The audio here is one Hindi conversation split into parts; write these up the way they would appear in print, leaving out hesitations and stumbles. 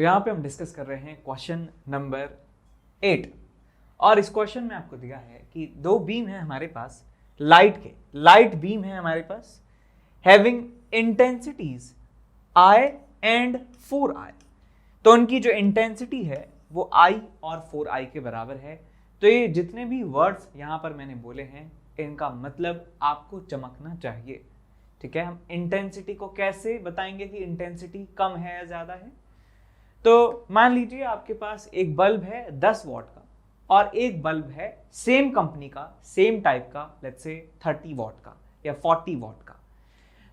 यहाँ पे हम डिस्कस कर रहे हैं क्वेश्चन नंबर 8 और इस क्वेश्चन में आपको दिया है कि दो बीम है हमारे पास लाइट बीम है हमारे पास having intensities I and 4I। तो उनकी जो इंटेंसिटी है वो I और 4I के बराबर है। तो ये जितने भी वर्ड्स यहाँ पर मैंने बोले हैं इनका मतलब आपको चमकना चाहिए। ठीक है, हम इंटेंसिटी को कैसे बताएंगे कि इंटेंसिटी कम है या ज्यादा है। तो मान लीजिए आपके पास एक बल्ब है 10 वॉट का और एक बल्ब है सेम कंपनी का सेम टाइप का लेट्स से 30 वॉट का या 40 वॉट का।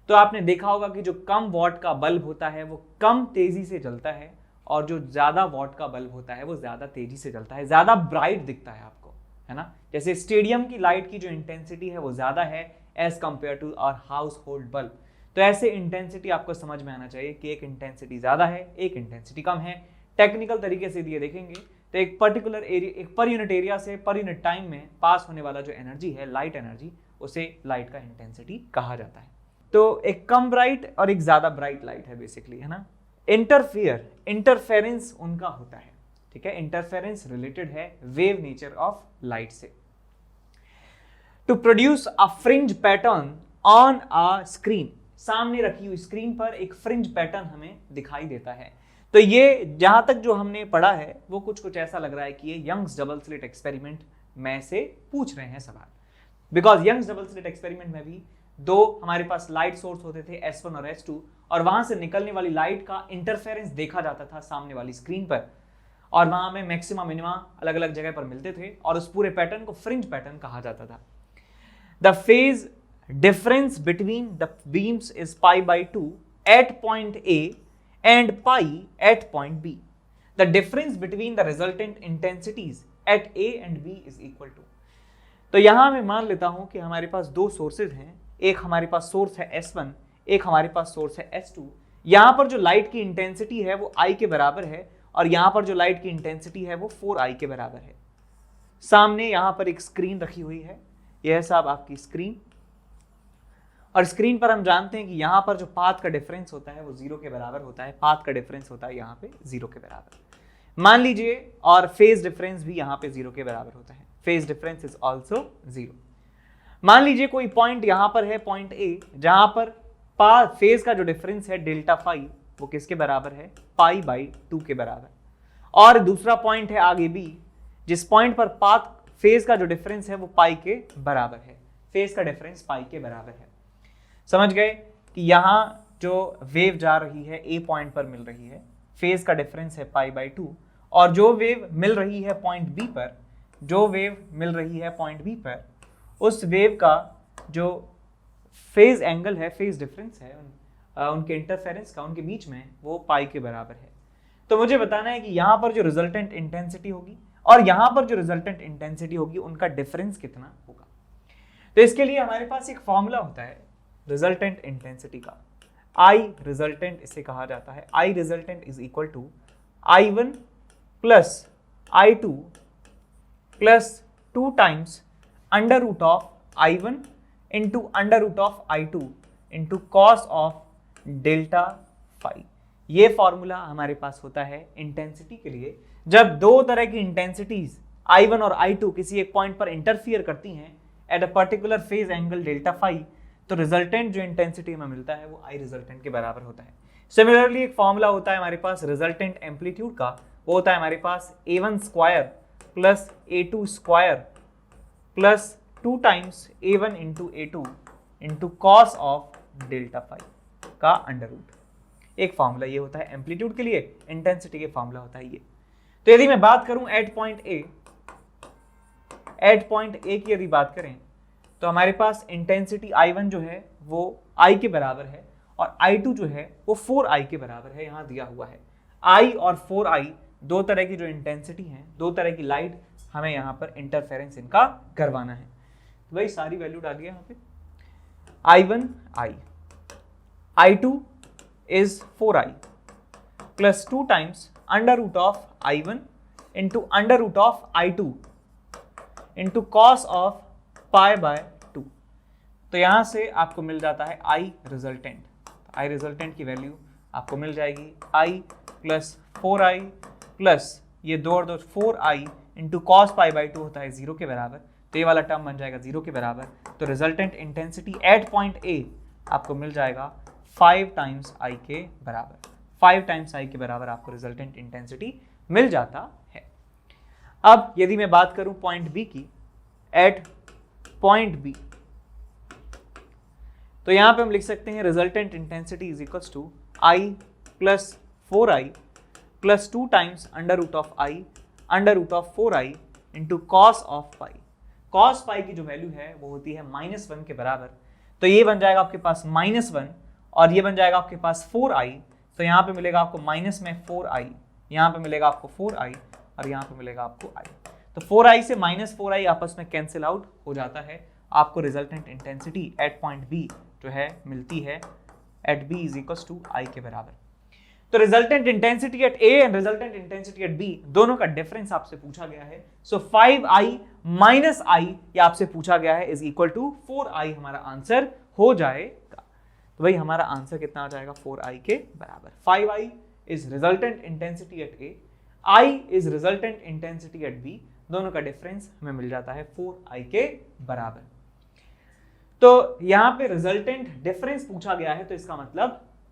तो आपने देखा होगा कि जो कम वॉट का बल्ब होता है वो कम तेजी से जलता है और जो ज्यादा वॉट का बल्ब होता है वो ज्यादा तेजी से जलता है, ज्यादा ब्राइट दिखता है आपको, है ना। जैसे स्टेडियम की लाइट की जो इंटेंसिटी है वो ज्यादा है as compare to our household bulb. तो ऐसे इंटेंसिटी आपको समझ में आना चाहिए कि एक इंटेंसिटी ज्यादा है एक इंटेंसिटी कम है। टेक्निकल तरीके से दिए देखेंगे तो एक पर्टिकुलर एरिया, एक पर यूनिट एरिया से पर यूनिट टाइम में पास होने वाला जो एनर्जी है लाइट एनर्जी, उसे लाइट का इंटेंसिटी कहा जाता है। तो एक कम ब्राइट और एक ज्यादा ब्राइट लाइट है बेसिकली, है ना। इंटरफेरेंस उनका होता है, ठीक है। इंटरफेरेंस रिलेटेड है वेव नेचर ऑफ लाइट से। To produce a fringe pattern on a screen, सामने रखी हुई स्क्रीन पर एक फ्रिंज पैटर्न हमें दिखाई देता है। तो ये जहां तक जो हमने पढ़ा है वो कुछ ऐसा लग रहा है कि ये यंग्स डबल स्लिट एक्सपेरिमेंट में से पूछ रहे हैं सवाल। Because Young's double slit experiment में भी दो हमारे पास लाइट सोर्स होते थे S1 और S2 और वहां से निकलने वाली लाइट का इंटरफेरेंस देखा जाता था सामने वाली स्क्रीन पर और वहां में मैक्सिमा मिनिमा अलग अलग जगह पर मिलते थे और उस पूरे पैटर्न को फ्रिंज पैटर्न कहा जाता था। The phase difference between the beams is pi by 2 at point A and pi at point B. The difference between the resultant intensities at A and B is equal to. तो यहां मैं मान लेता हूं कि हमारे पास दो सोर्सेज हैं, एक हमारे पास सोर्स है S1, एक हमारे पास सोर्स है S2। यहां पर जो लाइट की इंटेंसिटी है वो I के बराबर है और यहां पर जो लाइट की इंटेंसिटी है वो 4I के बराबर है। सामने यहां पर एक स्क्रीन रखी हुई है, यह है साहब आपकी स्क्रीन, और स्क्रीन पर हम जानते हैं कि यहाँ पर जो पाथ का डिफरेंस होता है वो 0 के बराबर होता है। पाथ का डिफरेंस होता है यहाँ पे 0 के बराबर मान लीजिए, और फेज डिफरेंस भी यहाँ पे 0 के बराबर होता है। Phase difference is also 0। मान लीजिए कोई पॉइंट यहाँ पर है पॉइंट ए, जहां पर फेज का जो डिफरेंस है डेल्टा फाई वो किसके बराबर है, पाई बाई 2 के बराबर। और दूसरा पॉइंट है आगे बी, जिस पॉइंट पर पाथ फेज का जो डिफरेंस है वो पाई के बराबर है। फेज का डिफरेंस पाई के बराबर है। समझ गए कि यहां जो वेव जा रही है ए पॉइंट पर मिल रही है, फेज का डिफरेंस है पाई बाई 2, और जो वेव मिल रही है पॉइंट बी पर, जो वेव मिल रही है पॉइंट बी पर, उस वेव का जो फेज एंगल है, फेज डिफरेंस है उनके इंटरफेरेंस का, उनके बीच में, वो पाई के बराबर है। तो मुझे बताना है कि यहां पर जो रिजल्टेंट इंटेंसिटी होगी और यहां पर जो रिजल्टेंट इंटेंसिटी होगी उनका डिफरेंस कितना होगा। तो इसके लिए हमारे पास एक फॉर्मूला होता है रिजल्टेंट इंटेंसिटी का, I रिजल्टेंट इसे कहा जाता है। I resultant is equal to I1 plus I2 plus 2 times under root of I1 into under root of I2 into cos of delta phi. ये फॉर्मूला हमारे पास होता है इंटेंसिटी के लिए। जब दो तरह की इंटेंसिटीज I1 और I2 किसी एक पॉइंट पर इंटरफियर करती हैं at a particular phase angle delta phi, तो रिजल्टेंट जो इंटेंसिटी हमें मिलता है वो I रिजल्टेंट के बराबर होता है। सिमिलरली एक फॉर्मूला होता है हमारे पास रिजल्टेंट एम्पलीट्यूड का, वो होता है हमारे पास A1 square plus A2 square plus 2 times A1 into A2 into cos of delta phi का अंडर रूट। एक फॉर्मूला ये होता है एम्पलीट्यूड के लिए, इंटेंसिटी के फॉर्मूला होता है ये। तो यदि मैं बात करूं एट पॉइंट ए की यदि बात करें तो हमारे पास इंटेंसिटी I1 जो है वो I के बराबर है और I2 जो है वो 4I के बराबर है, यहाँ दिया हुआ है। I और 4I दो तरह की जो इंटेंसिटी हैं, दो तरह की लाइट हमें यहाँ पर इंटरफेरेंस इनका करवाना है। तो भाई सारी वैल्यू डालिए यहाँ पे। I1 I, I2 is 4I plus 2 times under root of I1 into under root of I2 into cos of pi by 2। तो यहां से आपको मिल जाता है I रिजल्टेंट। I रिजल्टेंट की वैल्यू आपको मिल जाएगी i प्लस 4i प्लस ये 2 और 2 4i into cos pi by 2 होता है 0 के बराबर, तो ये वाला टर्म बन जाएगा 0 के बराबर। तो resultant intensity at point A आपको मिल जाएगा 5 टाइम्स i के बराबर। 5 टाइम्स i के बराबर आपको रिजल्टेंट इंटेंसिटी मिल जाता है। अब यदि मैं बात करूं पॉइंट B की, एट पॉइंट B, तो यहां पे हम लिख सकते हैं resultant intensity is equals to i plus 4i plus 2 times under root of of 4i into cos of pi. Cos pi की जो वैल्यू है वो होती है -1 के बराबर, तो ये बन जाएगा आपके पास -1 और ये बन जाएगा आपके पास 4i, तो यहाँ पे मिलेगा आपको माइनस में 4i, यहाँ पे मिलेगा आपको 4i और यहाँ पे मिलेगा आपको i। तो 4i से -4i आपस में कैंसिल आउट हो जाता है, आपको resultant intensity at point B जो है मिलती है at B is equals to i के बराबर। तो resultant intensity at A and resultant intensity at B दोनों का डिफरेंस आपसे पूछा गया है। सो 5i माइनस i ये आपसे पूछा गया है इज इक्वल टू 4i हमारा आंसर हो जाएगा। तो भाई हमारा आंसर कितना आ जाएगा 4i के बराबर। 5i is resultant intensity at A, i is resultant intensity at B, दोनों का डिफरेंस हमें मिल जाता है 4i के बराबर। तो यहां पे रिजल्टेंट डिफरेंस पूछा गया है, तो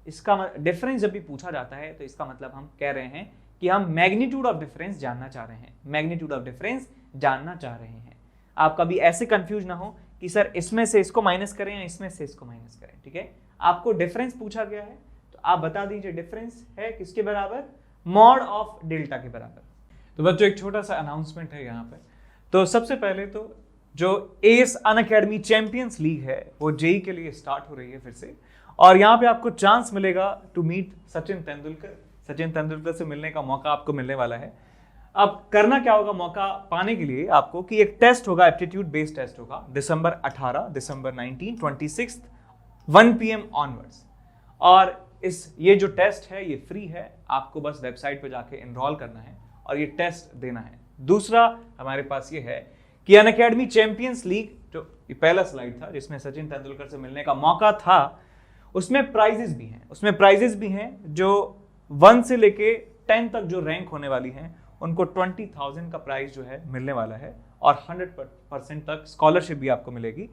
इसका डिफरेंस जब भी पूछा जाता है तो इसका मतलब हम कह रहे हैं कि हम मैग्नीट्यूड ऑफ डिफरेंस जानना चाह रहे हैं, मैग्नीट्यूड ऑफ डिफरेंस जानना चाह रहे हैं। आप कभी ऐसे कंफ्यूज ना हो कि सर इसमें से इसको माइनस करें या इसमें से इसको माइनस करें, ठीक है। आपको डिफरेंस पूछा गया है तो आप बता दीजिए डिफरेंस है किसके बराबर, मॉड ऑफ डेल्टा के बराबर। तो बच्चों एक छोटा सा अनाउंसमेंट है यहाँ पे। तो सबसे पहले तो जो एस अनअकैडमी चैंपियंस लीग है वो जेई के लिए स्टार्ट हो रही है फिर से, और यहाँ पे आपको चांस मिलेगा टू मीट सचिन तेंदुलकर। सचिन तेंदुलकर से मिलने का मौका आपको मिलने वाला है। अब करना क्या होगा मौका पाने के लिए आपको कि एक टेस्ट होगा, एप्टीट्यूड बेस्ड टेस्ट होगा दिसंबर 18, दिसंबर 19, 26 1 PM ऑनवर्ड्स। और ये जो टेस्ट है ये फ्री है, आपको बस वेबसाइट पे जाके एनरोल करना है और ये टेस्ट देना है। दूसरा हमारे पास ये है कि अनअकैडमी चैंपियंस लीग, जो पहला स्लाइड था जिसमें सचिन तेंदुलकर से मिलने का मौका था, उसमें प्राइजेस भी हैं जो 1 से लेके 10 तक जो रैंक होने वाली हैं उनको 20,000 का प्राइज जो है मिलने वाला है, और 100% तक स्कॉलरशिप भी आपको मिलेगी।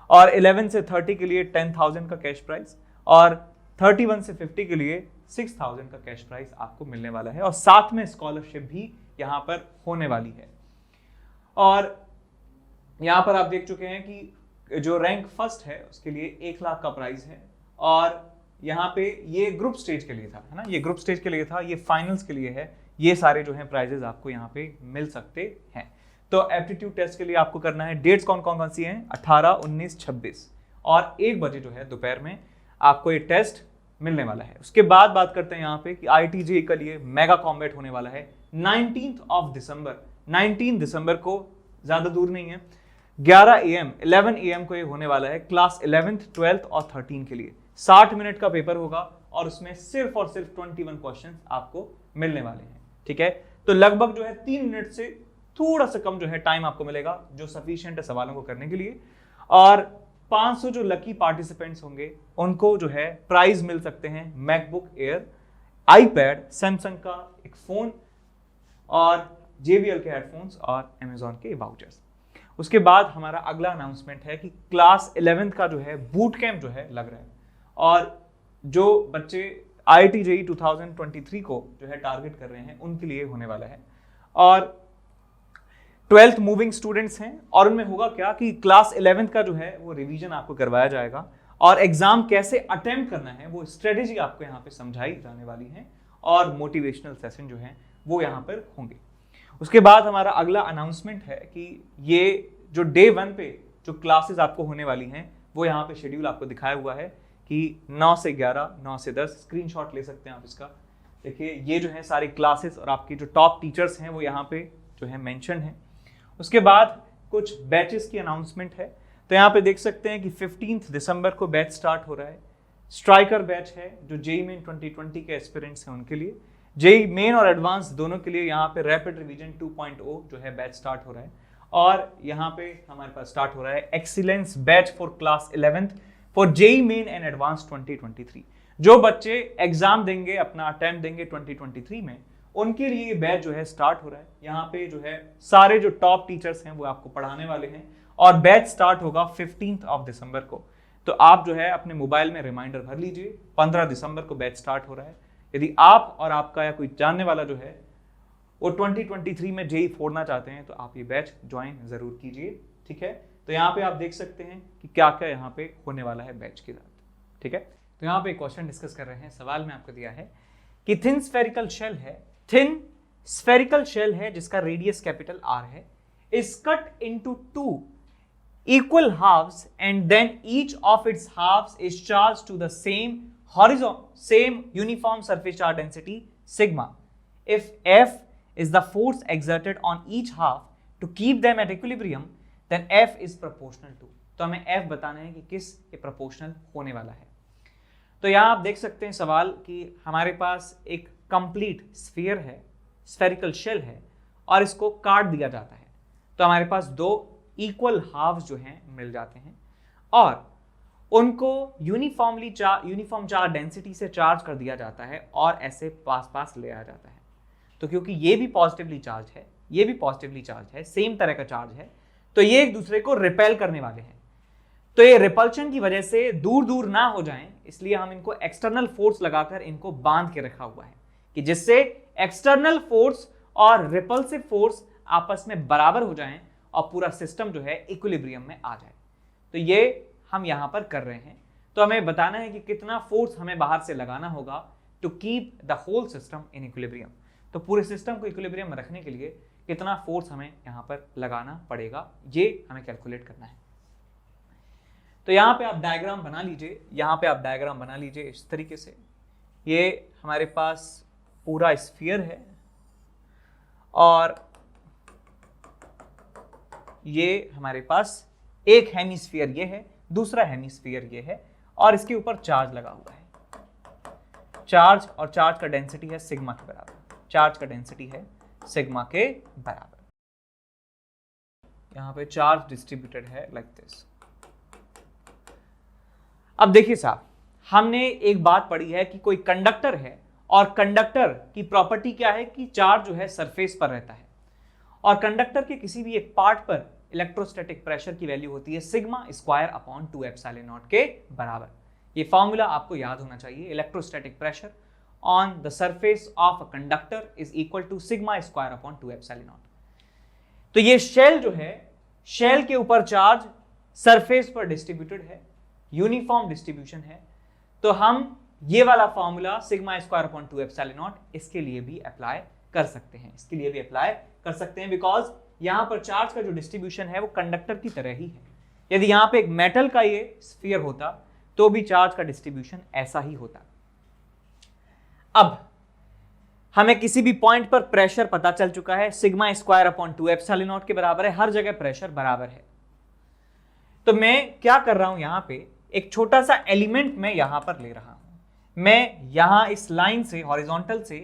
और 11 से 30 के लिए 10,000 का कैश प्राइज, और 31 से 50 के लिए 6,000 का कैश प्राइज आपको मिलने वाला है, और साथ में स्कॉलरशिप भी यहाँ पर होने वाली है। और यहाँ पर आप देख चुके हैं कि जो रैंक फर्स्ट है उसके लिए 1 लाख का प्राइज है, और यहाँ पे ये ग्रुप स्टेज के लिए था, है ना, ये ग्रुप स्टेज के लिए था, ये फाइनल्स के लिए है। ये सारे जो हैं प्राइजेस आपको यहाँ पे मिल सकते हैं। तो एप्टीट्यूड टेस्ट के लिए आपको करना है, डेट्स कौन कौन सी हैं, 18, 19, 26 और 1 बजे जो है दोपहर में आपको ये टेस्ट मिलने वाला है। उसके बाद बात करते हैं यहाँ पे कि IIT-JEE के लिए मेगा कॉम्बैट होने वाला है 19 दिसंबर। 19 दिसंबर को, ज़्यादा दूर नहीं है, 11 AM को ये होने वाला है क्लास 11th, 12th और 13 के लिए। 60 मिनट का पेपर होगा और उसमें सिर्फ और सिर्फ 21 क्वेश्चन आपको मिलने वाले हैं, ठीक है। तो लगभग जो है 3 मिनट से थोड़ा सा कम जो है टाइम आपको मिलेगा, जो सफिशिएंट है सवालों को करने के लिए। और 500 जो लकी पार्टिसिपेंट्स होंगे उनको जो है प्राइज मिल सकते हैं, मैकबुक एयर, आईपैड, सैमसंग का एक फोन और JBL के हेडफोन्स और अमेजॉन के वाउचर्स। उसके बाद हमारा अगला अनाउंसमेंट है कि क्लास 11th का जो है बूट कैंप जो है लग रहा है, और जो बच्चे IIT-JEE 2023 को जो है टारगेट कर रहे हैं उनके लिए होने वाला है। और 12th मूविंग स्टूडेंट्स हैं, और उनमें होगा क्या कि क्लास 11th का जो है वो रिवीजन आपको करवाया जाएगा, और एग्जाम कैसे अटेम्प्ट करना है वो स्ट्रेटेजी आपको यहाँ पे समझाई जाने वाली है, और मोटिवेशनल सेशन जो है वो यहाँ पर होंगे। उसके बाद हमारा अगला अनाउंसमेंट है कि ये जो डे 1 पे जो क्लासेस आपको होने वाली हैं वो यहाँ पे शेड्यूल आपको दिखाया हुआ है कि 9 से 11, 9 से 10, स्क्रीनशॉट ले सकते हैं आप इसका। देखिए ये जो है सारी क्लासेस और आपकी जो टॉप टीचर्स हैं वो यहाँ पे जो है मेंशन है। उसके बाद कुछ बैचेस की अनाउंसमेंट है, तो यहाँ पे देख सकते हैं कि 15 दिसंबर को बैच स्टार्ट हो रहा है। स्ट्राइकर बैच है जो JEE मेन 2020 के एस्पिरेंट्स हैं उनके लिए, JEE मेन और एडवांस दोनों के लिए यहाँ पे रैपिड रिवीजन 2.0 जो है बैच स्टार्ट हो रहा है। और यहाँ पे हमारे पास स्टार्ट हो रहा है excellence batch for class 11th for JEE main and advance 2023। जो बच्चे एग्जाम देंगे, अपना अटेम्प्ट देंगे 2023 में, उनके लिए ये बैच जो है स्टार्ट हो रहा है। यहाँ पे जो है सारे जो टॉप टीचर्स हैं वो आपको पढ़ाने वाले हैं और बैच स्टार्ट होगा 15 दिसंबर को। तो आप जो है अपने मोबाइल में रिमाइंडर भर लीजिए, 15 दिसंबर को बैच स्टार्ट हो रहा है। यदि आप और आपका या कोई जानने वाला जो है वो 2023 में जेई फोड़ना चाहते हैं तो आप ये बैच ज्वाइन जरूर कीजिए, ठीक है। तो यहाँ पे आप देख सकते हैं कि क्या क्या यहाँ पे होने वाला है बैच के साथ, ठीक है। तो यहाँ पे क्वेश्चन डिस्कस कर रहे हैं। सवाल में आपको दिया है कि थिन स्फेरिकल शेल है, थिन स्फेरिकल शेल है जिसका रेडियस कैपिटल आर है, is cut into 2 equal halves and then each of its halves is charged to the same uniform surface charge density sigma. If F is the force exerted on each half to keep them at equilibrium, then F is proportional to. तो हमें F बताना है कि किस ये प्रोपोर्शनल होने वाला है। तो यहाँ आप देख सकते हैं सवाल कि हमारे पास एक कंप्लीट स्फीयर है, स्फेरिकल शेल है और इसको काट दिया जाता है। तो हमारे पास दो इक्वल हाफ्स जो हैं मिल जाते हैं और उनको यूनिफॉर्म चार्ज डेंसिटी से चार्ज कर दिया जाता है और ऐसे पास पास ले आया जाता है। तो क्योंकि ये भी पॉजिटिवली चार्ज है, ये भी पॉजिटिवली चार्ज है, सेम तरह का चार्ज है, तो ये एक दूसरे को रिपेल करने वाले हैं। तो ये रिपल्शन की वजह से दूर दूर ना हो जाएं, इसलिए हम इनको एक्सटर्नल फोर्स लगाकर इनको बांध के रखा हुआ है कि जिससे एक्सटर्नल फोर्स और रिपल्सिव फोर्स आपस में बराबर हो जाएं और पूरा सिस्टम जो है इक्विलिब्रियम में आ जाए। तो ये हम यहां पर कर रहे हैं। तो हमें बताना है कि कितना फोर्स हमें बाहर से लगाना होगा to keep the whole system in equilibrium. तो पूरे सिस्टम को इक्विलिब्रियम में रखने के लिए कितना फोर्स हमें यहां पर लगाना पड़ेगा, ये हमें कैलकुलेट करना है। तो यहां पे आप डायग्राम बना लीजिए, यहां पे आप डायग्राम बना लीजिए इस तरीके से। ये हमारे पास पूरा स्फीयर है और ये हमारे पास एक हेमिस्फीयर ये है, दूसरा हेमिस्फीयर ये है और इसके ऊपर चार्ज लगा हुआ है। चार्ज और चार्ज का डेंसिटी है सिग्मा के बराबर, चार्ज का डेंसिटी है सिग्मा के बराबर। यहां पे चार्ज डिस्ट्रीब्यूटेड है लाइक दिस। अब देखिए साहब, हमने एक बात पढ़ी है कि कोई कंडक्टर है और कंडक्टर की प्रॉपर्टी क्या है कि चार्ज जो है सरफेस पर रहता है और कंडक्टर के किसी भी एक पार्ट पर इलेक्ट्रोस्टैटिक प्रेशर की वैल्यू होती है sigma square upon 2 epsilon naught के बराबर। ये फॉर्मूला आपको याद होना चाहिए। Electrostatic pressure on the surface of a conductor is equal to sigma square upon 2 epsilon naught. तो ये शेल जो है, शेल के ऊपर चार्ज सरफेस पर डिस्ट्रीब्यूटेड है, यूनिफॉर्म डिस्ट्रीब्यूशन है। तो हम ये वाला formula sigma square upon 2 epsilon naught इसके लिए भी अप्लाई कर सकते हैं, इसके लिए भी अप्लाई कर सकते हैं बिकॉज यहां पर चार्ज का जो डिस्ट्रीब्यूशन है वो कंडक्टर की तरह ही है। यदि यहां पे एक मेटल का ये स्फीयर होता तो भी चार्ज का डिस्ट्रीब्यूशन ऐसा ही होता। अब हमें किसी भी पॉइंट पर प्रेशर पता चल चुका है, sigma square upon 2 epsilon naught के बराबर है, हर जगह प्रेशर बराबर है। तो मैं क्या कर रहा हूं, यहां पे एक छोटा सा एलिमेंट मैं यहां पर ले रहा हूं। मैं यहां इस लाइन से, हॉरिजॉन्टल से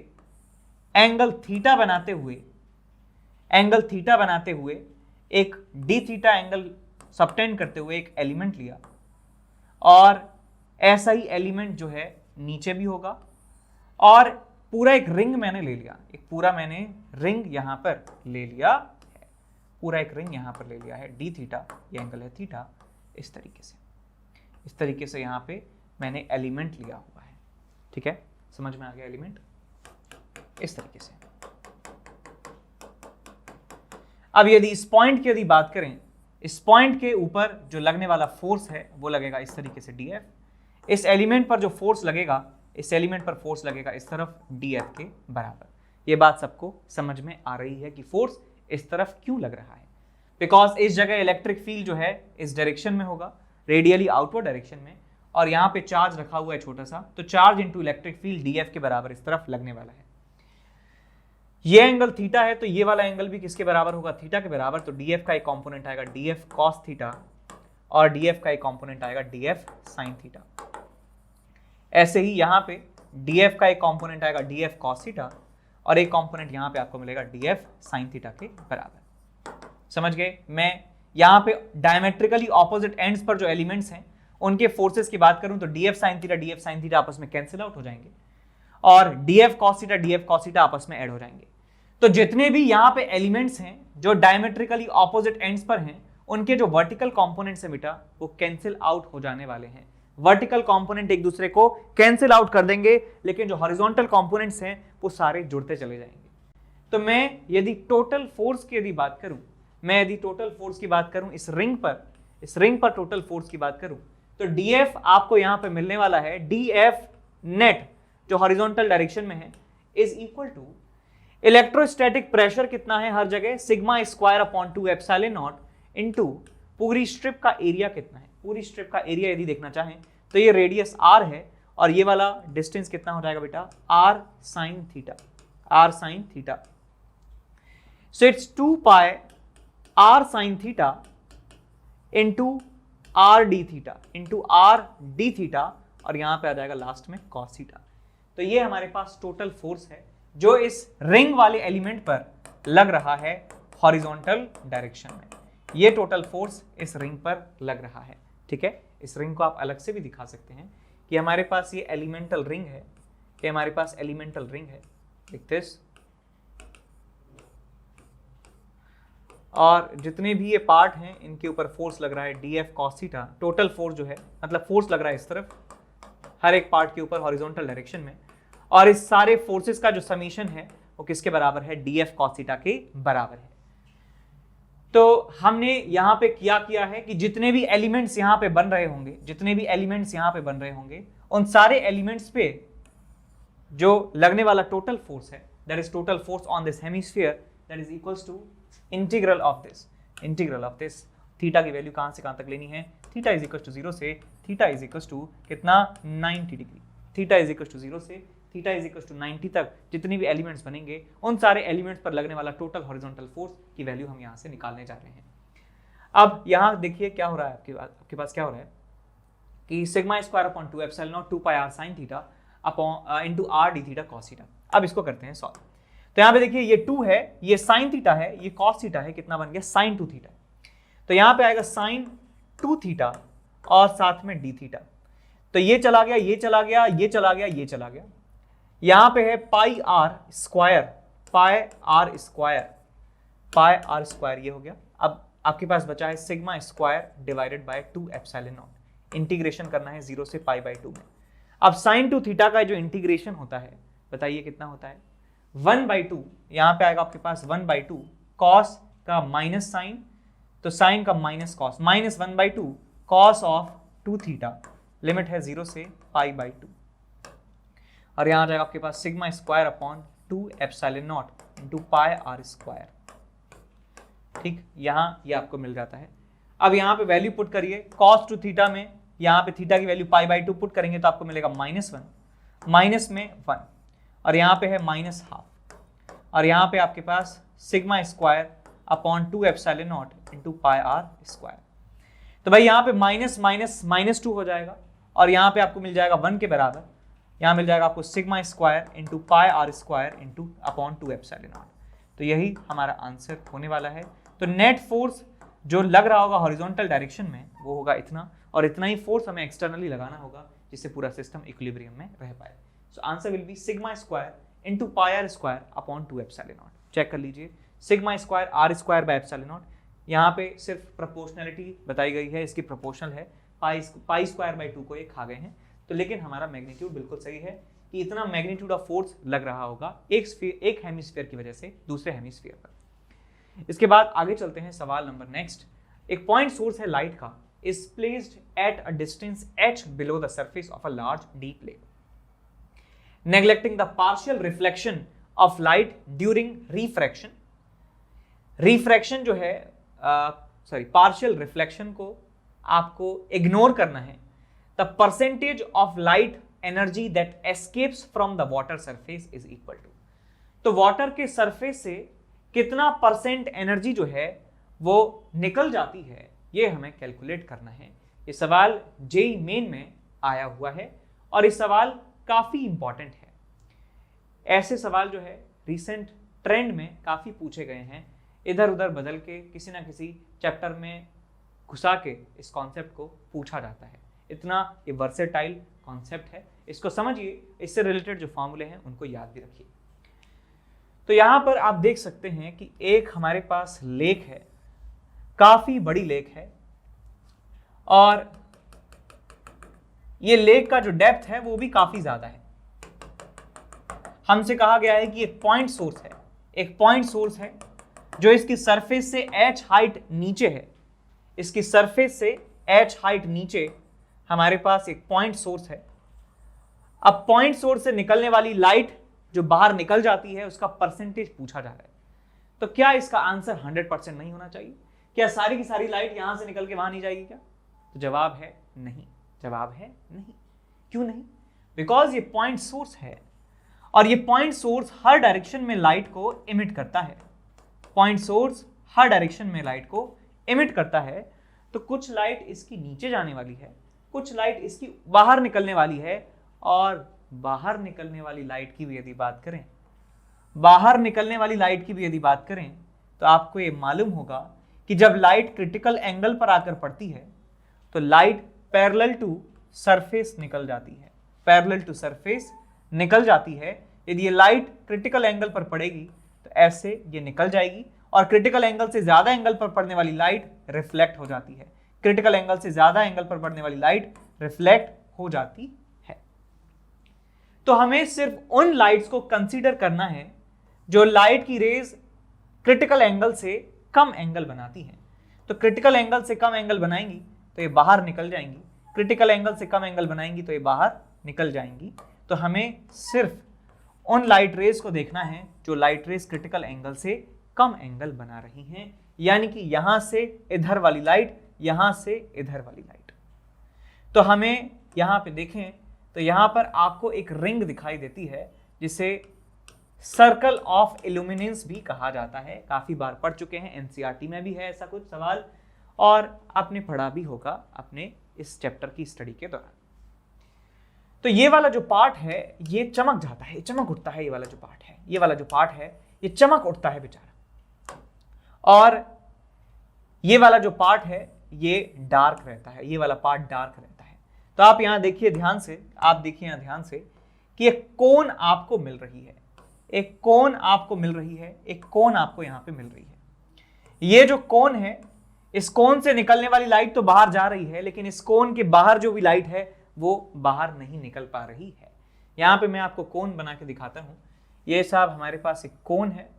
एंगल थीटा बनाते हुए एक डी थीटा एंगल सबटेंड करते हुए एक एलिमेंट लिया और ऐसा ही एलिमेंट जो है नीचे भी होगा और पूरा एक रिंग मैंने ले लिया, एक पूरा मैंने रिंग यहां पर ले लिया है, पूरा एक रिंग यहां पर ले लिया है डी थीटा, ये एंगल है थीटा। इस तरीके से यहां पे मैंने एलिमेंट लिया हुआ है, ठीक है, समझ में आ गया एलिमेंट इस तरीके से। अब यदि इस पॉइंट की यदि बात करें, इस पॉइंट के ऊपर जो लगने वाला फोर्स है वो लगेगा इस तरीके से dF। इस एलिमेंट पर जो फोर्स लगेगा, इस एलिमेंट पर फोर्स लगेगा इस तरफ dF के बराबर। ये बात सबको समझ में आ रही है कि फोर्स इस तरफ क्यों लग रहा है, बिकॉज इस जगह इलेक्ट्रिक फील्ड जो है इस डायरेक्शन में होगा, रेडियली आउटवर्ड डायरेक्शन में, और यहाँ पे चार्ज रखा हुआ है छोटा सा, तो charge into electric field dF के बराबर इस तरफ लगने वाला है। ये एंगल थीटा है तो ये वाला एंगल भी किसके बराबर होगा, थीटा के बराबर। तो dF का एक कंपोनेंट आएगा dF cos थीटा और dF का एक कंपोनेंट आएगा dF sin थीटा। ऐसे ही यहाँ पे dF का एक कंपोनेंट आएगा dF cos थीटा और एक कंपोनेंट यहाँ पे आपको मिलेगा dF sin थीटा के बराबर। समझ गए? मैं यहाँ पे डायमेट्रिकली ऑपोजिट एंड्स पर जो एलिमेंट्स हैं उनके फोर्सेस की बात करूं तो डीएफ साइन थीटा आपस में कैंसिल आउट हो जाएंगे और डीएफ कॉस थीटा आपस में ऐड हो जाएंगे। तो जितने भी यहां पे एलिमेंट्स हैं जो डायमेट्रिकली ऑपोजिट एंड्स पर हैं, उनके जो वर्टिकल कंपोनेंट्स है बेटा वो कैंसिल आउट हो जाने वाले हैं। वर्टिकल कंपोनेंट एक दूसरे को कैंसिल आउट कर देंगे, लेकिन जो हॉरिजॉन्टल कंपोनेंट्स हैं वो सारे जुड़ते चले जाएंगे। तो मैं यदि टोटल फोर्स की यदि बात करूं, इस रिंग पर टोटल फोर्स की बात करूं तो डीएफ आपको यहां पे मिलने वाला है, डीएफ नेट जो हॉरिजॉन्टल डायरेक्शन में है is equal to electrostatic pressure कितना है हर जगह, sigma square upon 2 epsilon naught into पूरी स्ट्रिप का एरिया कितना है। पूरी स्ट्रिप का एरिया यदि देखना चाहें तो ये रेडियस r है और ये वाला डिस्टेंस कितना हो जाएगा बेटा, r sin theta. So it's 2 pi r sin theta into r d theta और यहां पे आ जाएगा लास्ट में cos थीटा। तो ये हमारे पास टोटल फोर्स है जो इस रिंग वाले एलिमेंट पर लग रहा है हॉरिजॉन्टल डायरेक्शन में। ये टोटल फोर्स इस रिंग पर लग रहा है। ठीक है, इस रिंग को आप अलग से भी दिखा सकते हैं कि हमारे पास ये एलिमेंटल रिंग है, लाइक दिस, और जितने भी ये पार्ट हैं इनके ऊपर फोर्स लग रहा है DF cos theta. Total force जो है मतलब फोर्स लग रहा है इस तरफ हर एक पार्ट के ऊपर हॉरिजॉन्टल डायरेक्शन में, और इस सारे फोर्सेस का जो समीशन है वो किसके बराबर है, डीएफ कॉस थीटा के बराबर है। तो हमने यहां पे क्या किया है कि जितने भी एलिमेंट्स यहां पे बन रहे होंगे उन सारे एलिमेंट्स पे जो लगने वाला टोटल फोर्स है, that is total force on this hemisphere, that is equals to integral of this theta की वैल्यू कहां से कहां तक लेनी है, थीटा इज इक्वल्स टू 0 से थीटा इज इक्वल्स टू कितना 90 degree, theta is equals to 0 से थीटा इज इक्वल्स टू 90 तक जितने भी एलिमेंट्स बनेंगे उन सारे एलिमेंट्स पर लगने वाला टोटल हॉरिजॉन्टल फोर्स की वैल्यू हम यहां से निकालने जा रहे हैं। अब यहां देखिए क्या हो रहा है, आपके पास क्या हो रहा है कि sigma square upon 2 epsilon not 2 pi r sin theta upon into r d theta cos theta. अब इसको करते हैं सॉल्व। तो यहां पे देखिए ये 2 है, ये sin थीटा है, ये cos थीटा है, कितना बन गया sin 2 थीटा। तो यहां पे आएगा sin 2 थीटा और साथ में d थीटा। तो ये चला गया, ये चला गया, ये चला गया, ये चला गया। यहां पे है पाई r स्क्वायर, ये हो गया। अब आपके पास बचा है sigma square divided by 2 epsilon not. Integration करना है 0 से पाई बाय 2 में। अब sin 2 थीटा का जो इंटीग्रेशन होता है बताइए कितना होता है, 1/2, यहां पे आएगा आपके पास 1/2 cos का माइनस साइन, तो साइन का minus cos, minus 1/2 cos of 2 theta, limit है 0 से पाई बाय 2, और यहां आ जाएगा आपके पास sigma square upon 2 epsilon not into pi r square. ठीक, यहां ये आपको मिल जाता है। अब यहां पे वैल्यू पुट करिए cos 2 थीटा में, यहां पे थीटा की वैल्यू पाई बाय 2 पुट करेंगे तो आपको मिलेगा -1, माइनस में 1, और यहां पे है -12, और यहां पे आपके पास sigma square upon 2 epsilon not into pi r square. तो भाई यहां पे -2 हो जाएगा और यहां पे आपको मिल जाएगा 1 के बराबर, यहां मिल जाएगा आपको sigma square into pi r square into upon 2 epsilon naught. तो यही हमारा आंसर होने वाला है। तो नेट फोर्स जो लग रहा होगा हॉरिजॉन्टल डायरेक्शन में वो होगा इतना, और इतना ही फोर्स हमें एक्सटर्नली लगाना होगा जिससे पूरा सिस्टम इक्विलिब्रियम में रह पाए। So answer will be sigma square into pi r square upon 2 epsilon naught. Check कर लीजिए, sigma square r square by epsilon naught, यहाँ पे सिर्फ प्रोपोर्शनलिटी बताई गई है, इसकी प्रोपोर्शनल है, पाई स्क्वायर बाय 2 को ये खा गए हैं। तो लेकिन हमारा मैग्नीट्यूड बिल्कुल सही है कि इतना मैग्नीट्यूड ऑफ फोर्स लग रहा होगा एक हेमिस्फीयर की वजह से दूसरे हेमिस्फीयर पर। इसके बाद आगे चलते हैं सवाल नंबर नेक्स्ट। एक पॉइंट सोर्स है लाइट का, is placed at a distance h below the surface of a large deep lake, neglecting the partial reflection of light during refraction. Refraction जो है पार्शियल रिफ्लेक्शन को आपको इग्नोर करना है। The percentage of light energy that escapes from the water surface is equal to, तो वाटर के सरफेस से कितना परसेंट एनर्जी जो है वो निकल जाती है, ये हमें कैलकुलेट करना है। ये सवाल जेईई मेन में आया हुआ है और ये सवाल काफी इंपॉर्टेंट है। ऐसे सवाल जो है रिसेंट ट्रेंड में काफी पूछे गए हैं, इधर उधर बदल के किसी ना किसी चैप्टर में घुसा के इस कॉन्सेप्ट को पूछा जाता है। इतना ये वर्सेटाइल कॉन्सेप्ट है, इसको समझिए, इससे रिलेटेड जो फॉर्मूले हैं उनको याद भी रखिए। तो यहां पर आप देख सकते हैं कि एक हमारे पास लेक है, काफी बड़ी लेक है, और ये लेक का जो डेप्थ है वो भी काफी ज्यादा है। हमसे कहा गया है कि एक पॉइंट सोर्स है, एक पॉइंट सोर्स है जो इसकी सरफेस से h हाइट नीचे है, इसकी सरफेस से h हाइट नीचे हमारे पास एक पॉइंट सोर्स है। अब पॉइंट सोर्स से निकलने वाली लाइट जो बाहर निकल जाती है उसका परसेंटेज पूछा जा रहा है। तो क्या इसका आंसर 100% नहीं होना चाहिए? क्या सारी की सारी लाइट यहां से निकल के वहां नहीं जाएगी क्या? तो जवाब है नहीं, जवाब है नहीं। क्यों नहीं? बिकॉज ये पॉइंट सोर्स है और ये पॉइंट सोर्स हर डायरेक्शन में लाइट को इमिट करता है। पॉइंट सोर्स हर डायरेक्शन में लाइट को इमिट करता है, तो कुछ लाइट इसकी नीचे जाने वाली है, कुछ लाइट इसकी बाहर निकलने वाली है, और बाहर निकलने वाली लाइट की भी यदि बात करें, बाहर निकलने वाली लाइट की भी यदि बात करें तो आपको ये मालूम होगा कि जब लाइट क्रिटिकल एंगल पर आकर पड़ती है तो लाइट पैरेलल टू सरफेस निकल जाती है, पैरेलल टू सरफेस निकल जाती है। यदि ये लाइट क्रिटिकल एंगल पर पड़ेगी तो ऐसे ये निकल जाएगी, और क्रिटिकल एंगल से ज्यादा एंगल पर पड़ने वाली लाइट रिफ्लेक्ट हो जाती है, क्रिटिकल एंगल से ज्यादा एंगल पर पड़ने वाली लाइट रिफ्लेक्ट हो जाती है। तो हमें सिर्फ उन लाइट्स को कंसीडर करना है जो लाइट की रेज क्रिटिकल एंगल से कम एंगल बनाती हैं। तो क्रिटिकल एंगल से कम एंगल बनाएंगी तो ये बाहर निकल जाएंगी, क्रिटिकल एंगल से कम एंगल बनाएंगी तो ये बाहर निकल जाएंगी। तो हमें सिर्फ उन लाइट रेज को देखना है जो लाइट रेज क्रिटिकल एंगल से कम एंगल बना रही हैं, यानी कि यहां से इधर वाली लाइट, यहां से इधर वाली लाइट। तो हमें यहां पे देखें तो यहां पर आपको एक रिंग दिखाई देती है जिसे सर्कल ऑफ इल्यूमिनेंस भी कहा जाता है। काफी बार पढ़ चुके हैं, एनसीईआरटी में भी है ऐसा कुछ सवाल, और आपने पढ़ा भी होगा अपने इस चैप्टर की स्टडी के दौरान। तो ये वाला जो पार्ट है ये चमक जाता है, चमक उठता है। ये वाला जो पार्ट है, ये वाला जो पार्ट है ये चमक उठता है बेचारा, और ये वाला जो पार्ट है ये डार्क रहता है, ये वाला पार्ट डार्क रहता है। तो आप यहां देखिए ध्यान से, आप देखिए यहां ध्यान से कि एक कोन आपको मिल रही है, एक कोन आपको मिल रही है, एक कोन आपको यहां पे मिल रही है। ये जो कोन है, इस कोन से निकलने वाली लाइट तो बाहर जा रही है, लेकिन इस कोन के बाहर जो भी लाइट है वो बाहर नहीं निकल पा रही है। यहां पे मैं आपको कोन बना के दिखाता हूं। ये साहब हमारे पास एक कोन है,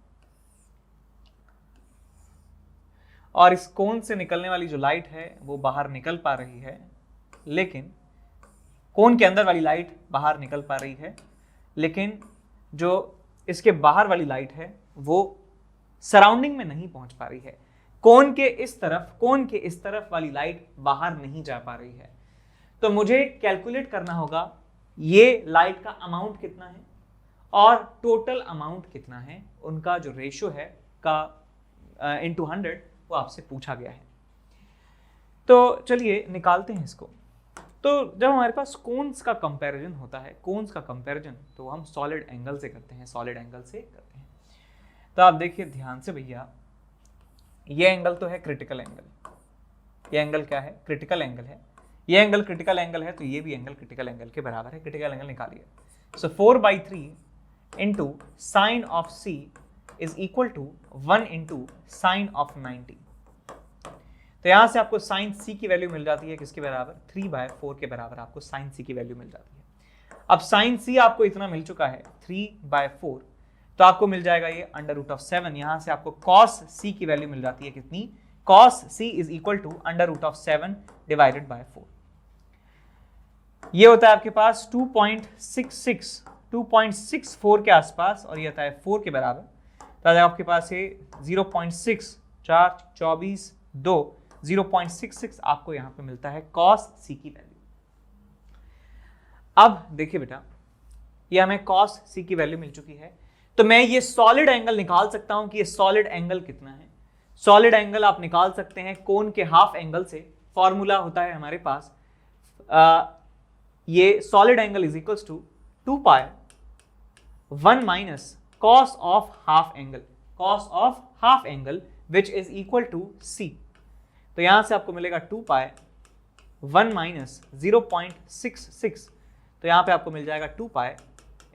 और इस कोन से निकलने वाली जो लाइट है वो बाहर निकल पा रही है, लेकिन कोन के अंदर वाली लाइट बाहर निकल पा रही है, लेकिन जो इसके बाहर वाली लाइट है वो सराउंडिंग में नहीं पहुंच पा रही है। कोन के इस तरफ, कोन के इस तरफ वाली लाइट बाहर नहीं जा पा रही है। तो मुझे कैलकुलेट करना होगा ये लाइट का अमाउंट कितना है और टोटल अमाउंट कितना है, उनका जो रेशियो है का इनटू 100 वो आपसे पूछा गया है। तो चलिए निकालते हैं इसको। तो जब हमारे पास कोन्स का कंपैरिजन होता है, कोन्स का कंपैरिजन तो हम सॉलिड एंगल से करते हैं, सॉलिड एंगल से करते हैं। तो आप देखिए ध्यान से भैया, ये एंगल तो है क्रिटिकल एंगल, ये एंगल क्या है? क्रिटिकल एंगल है। ये एंगल क्रिटिकल एंगल है तो ये भी एंगल क्रिटिकल एंगल के बराबर है। क्रिटिकल एंगल निकालिए। So 4/3 into sine of C is equal to 1 into sine of 90। तो यहां से आपको साइन C की वैल्यू मिल जाती है किसके बराबर? 3/4 के बराबर आपको साइन C की वैल्यू मिल जाती है। अब साइन C आपको इतना मिल चुका है 3/4, तो आपको मिल जाएगा ये √7। यहां से आपको cos C की वैल्यू मिल जाती है कितनी? cos C is equal to √7 divided by 4। ये होता है आपके पास 2.64 के आसपास, और ये आता है 4 के बराबर। तो आपके पास ये 0.6 4 24 2 0.66 आपको यहां पे मिलता है cos C की वैल्यू। अब देखिए बेटा, ये हमें cos C की वैल्यू मिल चुकी है, तो मैं ये सॉलिड एंगल निकाल सकता हूं कि ये सॉलिड एंगल कितना है। सॉलिड एंगल आप निकाल सकते हैं कोन के हाफ एंगल से। फॉर्मूला होता है हमारे पास ये solid angle is equals to 2π1 minus cos of half angle, cos of half angle which is equal to C। तो यहां से आपको मिलेगा 2π 1 माइनस 0.66, तो यहाँ पे आपको मिल जाएगा 2 पाई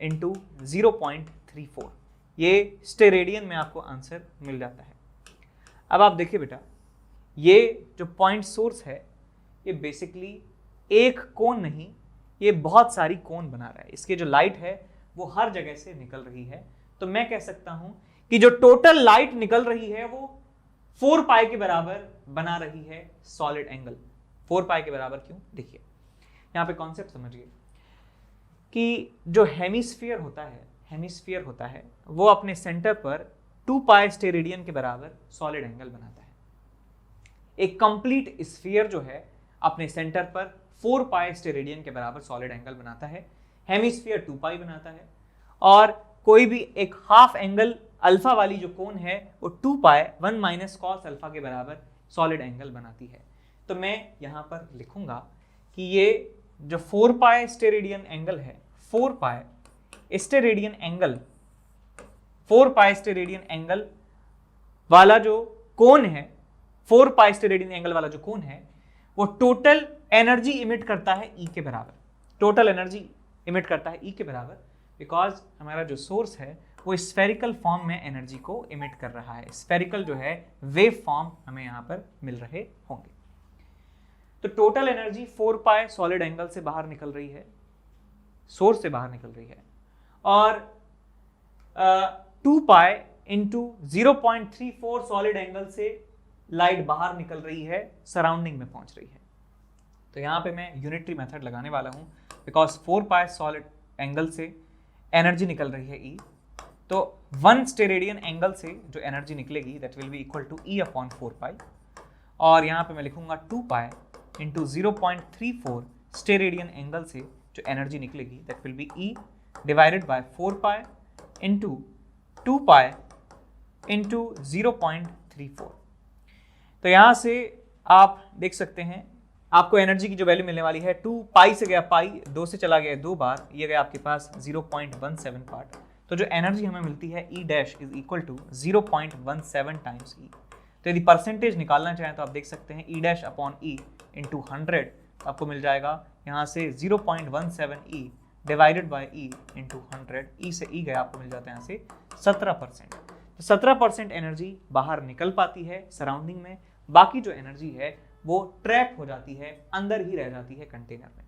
इंटू 0.34। ये स्टेरेडियन में आपको आंसर मिल जाता है। अब आप देखिए बेटा, ये जो पॉइंट सोर्स है ये बेसिकली एक कोन नहीं, ये बहुत सारी कोन बना रहा है। इसकी जो लाइट है वो हर जगह से निकल रही है, तो मैं कह सकता हूं कि जो टोटल लाइट निकल रही है वो 4 पाई के बराबर बना रही है सॉलिड एंगल। 4 पाई के बराबर क्यों? देखिए यहां पे कॉन्सेप्ट समझिए कि जो हेमिस्फीयर होता है वो अपने सेंटर पर 2 पाई स्टेरेडियन के बराबर सॉलिड एंगल बनाता है। एक कंप्लीट स्फीयर जो है अपने सेंटर पर 4 पाई स्टेरेडियन के बराबर सॉलिड एंगल बनाता है। हेमिस्फीयर 2 पाई बनाता है, और कोई भी एक हाफ एंगल अल्फा वाली जो कोन है वो 2 पाई 1 माइनस कॉस अल्फा के बराबर सॉलिड एंगल बनाती है। तो मैं यहाँ पर लिखूंगा कि ये जो 4 पाई स्टेरेडियन एंगल है, 4 पाई स्टेरेडियन एंगल वाला जो कोन है, 4 पाई स्टेरेडियन एंगल वाला जो कोन है वो टोटल एनर्जी इमिट करता है ई के बराबर। टोटल एनर्जी इमिट करता है ई के बराबर, बिकॉज हमारा जो सोर्स है वो स्फेरिकल फॉर्म में एनर्जी को इमिट कर रहा है। स्फेरिकल जो है वेव फॉर्म हमें यहाँ पर मिल रहे होंगे। तो टोटल एनर्जी 4 पाई सॉलिड एंगल से बाहर निकल रही है, सोर्स से बाहर निकल रही है, और 2 पाई इंटू 0.34 सॉलिड एंगल से लाइट बाहर निकल रही है, सराउंडिंग में पहुंच रही है। तो यहाँ पे मैं यूनिटरी मेथड लगाने वाला हूँ, बिकॉज 4 पाई सॉलिड एंगल से एनर्जी निकल रही है ई, तो 1 स्टेरेडियन एंगल से जो एनर्जी निकलेगी that will be equal to E upon 4 pi, और यहाँ पे मैं लिखूंगा 2 पाई इंटू 0.34 स्टेरेडियन एंगल से जो एनर्जी निकलेगी that will be E divided by 4 pi into 2 pi into 0.34। तो यहाँ से आप देख सकते हैं आपको एनर्जी की जो वैल्यू मिलने वाली है 2 पाई से गया पाई, 2 से चला गया 2 बार, ये गया आपके पास 0.17 पार्ट। तो जो एनर्जी हमें मिलती है E dash is equal to 0.17 times E. तो यदि परसेंटेज निकालना चाहें तो आप देख सकते हैं ई डैश अपॉन ई इंटू 100 आपको मिल जाएगा यहाँ से 0.17 E divided by E into 100। ई से ई गया, आपको मिल जाता है यहाँ से 17%। तो 17% एनर्जी बाहर निकल पाती है सराउंडिंग में, बाकी जो एनर्जी है वो ट्रैप हो जाती है, अंदर ही रह जाती है कंटेनर में।